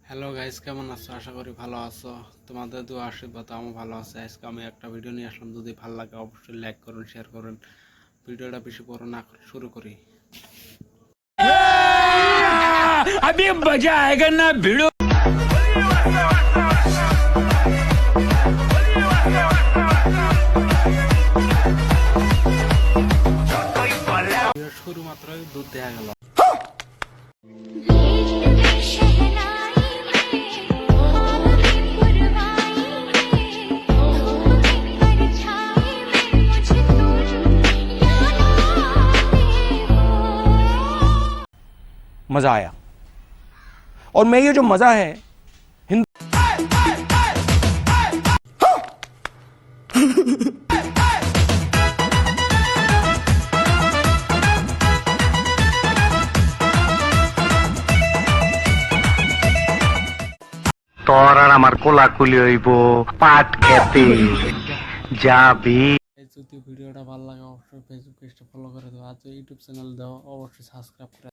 Hello guys, কেমন আছো? আশা করি ভালো আছো। তোমাদের দোয়া আশীর্বাদ আমি ভালো আছি। আজকে আমি একটা ভিডিও নিয়ে আসলাম। যদি ভালো লাগে অবশ্যই লাইক করুন, শেয়ার করুন। ভিডিওটা বেশি বড় না করে শুরু করি। अभी मजा आएगा ना भिड़ो। ভিডিওর শুরু মাত্রই দুধ দেয়া গেল। मजा आया और मैं ये जो मजा है তোর আর আমার কোলাকুলি হইব পাট খেতে যাবি। যদি ভিডিওটা ভালো লাগে অবশ্যই ফেসবুক পেজটা ফলো করে দাও। আর ইউটিউব চ্যানেল দাও অবশ্যই সাবস্ক্রাইব করে